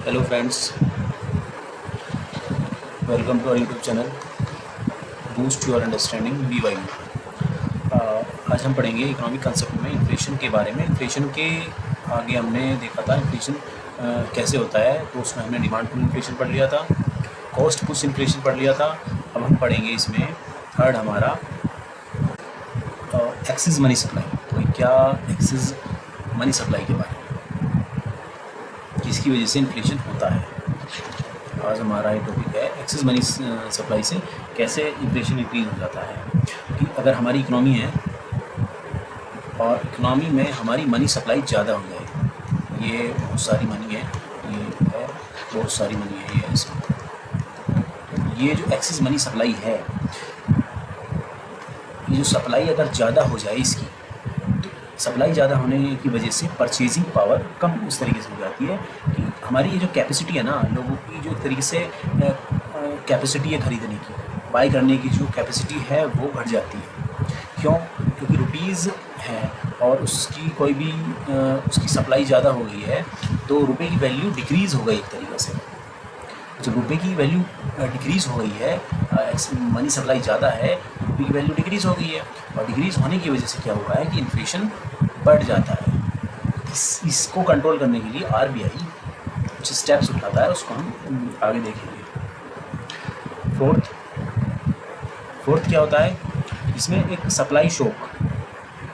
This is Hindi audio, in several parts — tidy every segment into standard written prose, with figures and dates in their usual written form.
Hello friends, welcome to our YouTube channel Boost Your Understanding BYU। आज हम पढ़ेंगे इकोनॉमिक कंसेप्ट में इन्फ्लेशन के बारे में। इन्फ्लेशन के आगे हमने देखा था इन्फ्लेशन कैसे होता है, तो उसमें हमने डिमांड पुल इन्फ्लेशन पढ़ लिया था, कॉस्ट पुश इन्फ्लेशन पढ़ लिया था। अब हम पढ़ेंगे इसमें थर्ड हमारा एक्सेस मनी सप्लाई। तो क्या एक्सेस मनी सप्लाई के बारे में, किसकी वजह से इन्फ्लेशन होता है। आज हमारा ये टॉपिक है एक्सेस मनी सप्लाई से कैसे इन्फ्लेशन इंक्रीज हो जाता है। कि अगर हमारी इकोनॉमी है और इकोनॉमी में हमारी मनी सप्लाई ज़्यादा हो जाए, ये बहुत सारी मनी है, ये है बहुत सारी मनी है, ये ऐसा, ये जो एक्सेस मनी सप्लाई है, ये जो सप्लाई अगर ज़्यादा हो जाए इसकी, सप्लाई ज़्यादा होने की वजह से परचेजिंग पावर कम उस तरीके से हो जाती है कि हमारी ये जो कैपेसिटी है ना, लोगों की जो तरीके से कैपेसिटी है खरीदने की, बाई करने की जो कैपेसिटी है वो घट जाती है। क्यों? क्योंकि रुपीज़ है और उसकी कोई भी उसकी सप्लाई ज़्यादा हो गई है, तो रुपए की वैल्यू डिक्रीज़ हो गई एक तरीके से। जब रुपए की वैल्यू डिक्रीज़ हो गई है, मनी सप्लाई ज़्यादा है, रुपए की वैल्यू डिक्रीज़ हो गई है, और डिक्रीज़ होने की वजह से क्या हुआ है कि इन्फ्लेशन बढ़ जाता है। इसको कंट्रोल करने के लिए RBI कुछ स्टेप्स उठाता है, उसको हम आगे देखेंगे। फोर्थ क्या होता है, इसमें एक सप्लाई शॉक।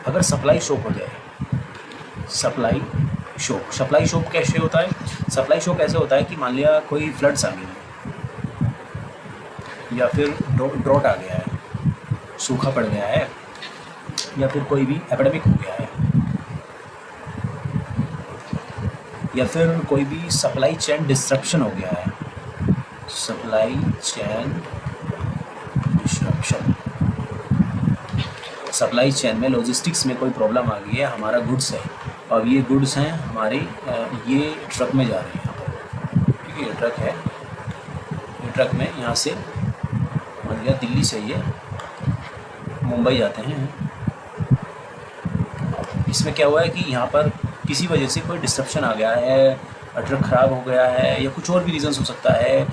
अगर सप्लाई शॉक हो जाए, सप्लाई शॉक कैसे होता है? सप्लाई शॉक ऐसे होता है कि मान लिया कोई फ्लड्स आ गए या फिर ड्रॉट आ गया है, सूखा पड़ गया है, या फिर कोई भी एपिडेमिक हो गया है, या फिर कोई भी सप्लाई चेन डिस्ट्रप्शन हो गया है। Supply chain disruption, supply chain में लॉजिस्टिक्स में कोई प्रॉब्लम आ गई है, हमारा गुड्स है और ये गुड्स हैं हमारे, ये ट्रक में जा रहे हैं, ठीक है, ये ट्रक है, ये ट्रक में यहाँ से मान लिया दिल्ली से ये मुंबई जाते हैं। इसमें क्या हुआ है कि यहाँ पर किसी वजह से कोई डिस्ट्रप्शन आ गया है, ट्रक ख़राब हो गया है, या कुछ और भी रीज़न्स हो सकता है,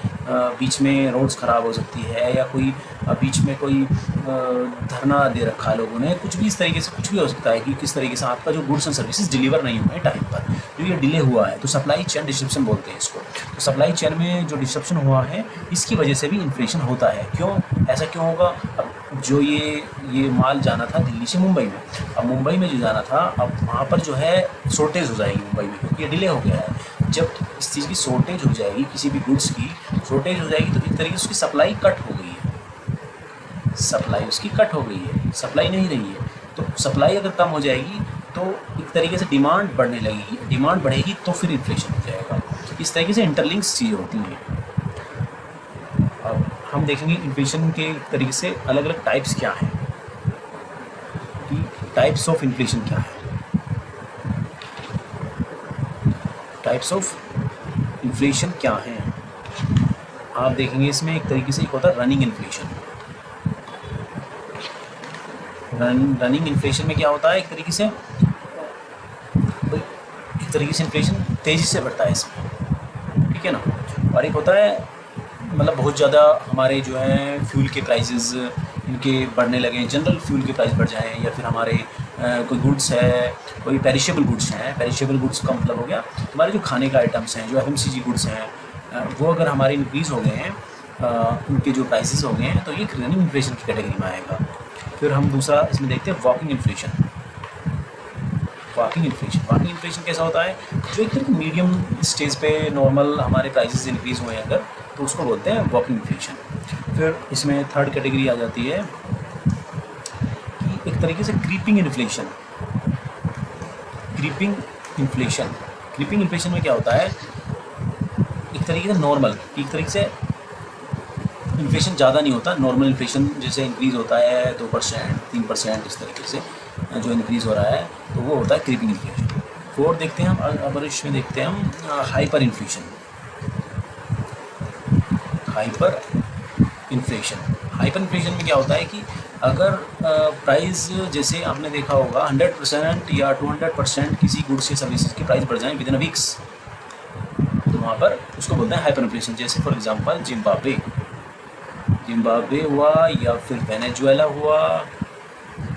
बीच में रोड्स ख़राब हो सकती है, या कोई बीच में कोई धरना दे रखा है लोगों ने, कुछ भी इस तरीके से कुछ भी हो सकता है कि किस तरीके से आपका जो गुड्स एंड सर्विसेज डिलीवर नहीं हुए टाइम पर, जो ये डिले हुआ है, तो सप्लाई चेन डिस्ट्रप्शन बोलते हैं इसको। तो सप्लाई चेन में जो डिस्ट्रप्शन हुआ है, इसकी वजह से भी इन्फ्लेशन होता है। क्यों ऐसा क्यों होगा? अब जो ये माल जाना था दिल्ली से मुंबई में, अब मुंबई में जो जाना था, अब वहाँ पर जो है शॉर्टेज हो जाएगी मुंबई में, क्योंकि ये डिले हो गया है। जब इस चीज़ की शॉर्टेज हो जाएगी, किसी भी गुड्स की शॉर्टेज हो जाएगी, तो एक तरीके से उसकी सप्लाई कट हो गई है, सप्लाई उसकी कट हो गई है, सप्लाई नहीं रही है। तो सप्लाई अगर कम हो जाएगी तो एक तरीके से डिमांड बढ़ने लगेगी, डिमांड बढ़ेगी तो फिर इन्फ्लेशन हो जाएगा। इस तरीके से इंटरलिंक्स चीज़ें होती हैं। अब हम देखेंगे इन्फ्लेशन के तरीके से अलग अलग टाइप्स क्या हैं, कि टाइप्स ऑफ इन्फ्लेशन क्या है। टाइप्स ऑफ इन्फ्लेशन क्या हैं आप देखेंगे इसमें। एक तरीके से एक होता है रनिंग इन्फ्लेशन। रनिंग इन्फ्लेशन में क्या होता है, एक तरीके से इन्फ्लेशन तेज़ी से बढ़ता है इसमें, ठीक है ना। और एक होता है मतलब बहुत ज़्यादा हमारे जो है फ्यूल के प्राइसेस इनके बढ़ने लगे, जनरल फ्यूल के प्राइस बढ़ जाएँ, या फिर हमारे कोई गुड्स है, कोई पेरिशेबल गुड्स हैं। पेरिशेबल गुड्स का मतलब हो गया हमारे जो खाने का आइटम्स हैं, जो FMCG गुड्स हैं, वो अगर हमारे इंक्रीज़ हो गए हैं, उनके जो प्राइसेस हो गए हैं, तो ये रनिंग इन्फ्लेशन की कैटेगरी में आएगा। फिर हम दूसरा इसमें देखते हैं वॉकिंग इन्फ्लेशन। वॉकिंग इन्फ्लेशन कैसा होता है? जो एक तरह मीडियम स्टेज पे नॉर्मल हमारे प्राइसेस इंक्रीज़ हुए हैं अगर, तो उसको बोलते हैं वॉकिंग इन्फ्लेशन। फिर इसमें थर्ड कैटेगरी आ जाती है कि एक तरीके से क्रीपिंग इन्फ्लेशन। क्रीपिंग इन्फ्लेशन में क्या होता है, एक तरीके से नॉर्मल, एक तरीके से इन्फ्लेशन ज़्यादा नहीं होता, नॉर्मल इन्फ्लेशन जैसे इंक्रीज़ होता है 2%, 3%, इस तरीके से जो इंक्रीज़ हो रहा है, तो वो होता है क्रीपिंग इन्फ्लेशन। फोर्थ देखते हैं हम, अब इसमें देखते हैं हम हाइपर इन्फ्लेशन। हाइपर इन्फ्लेशन में क्या होता है कि अगर प्राइस जैसे आपने देखा होगा 100% या 200% किसी गुड्स या सर्विसेज की प्राइस बढ़ जाए विदिन अ वीक्स, तो वहाँ पर उसको बोलते हैं हाइपर इन्फ्लेशन। जैसे फॉर एग्जांपल जिम्बाब्वे हुआ या फिर वेनेजुएला हुआ,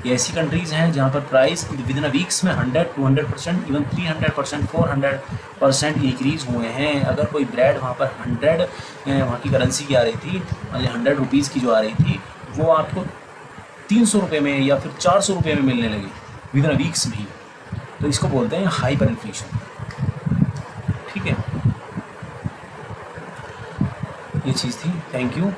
ये ऐसी कंट्रीज़ हैं जहाँ पर प्राइस विद इन वीक्स में 100-200%, इवन 300%, 400% इंक्रीज़ हुए हैं। अगर कोई ब्रेड वहाँ पर 100 वहाँ की करेंसी की आ रही थी, 100 रुपीज़ की जो आ रही थी, वो आपको 300 रुपये में या फिर 400 रुपये में मिलने लगी विद इन वीक्स में ही। तो इसको बोलते हैं हाइपर इन्फ्लेशन। ठीक है, ये चीज़ थी। Thank you.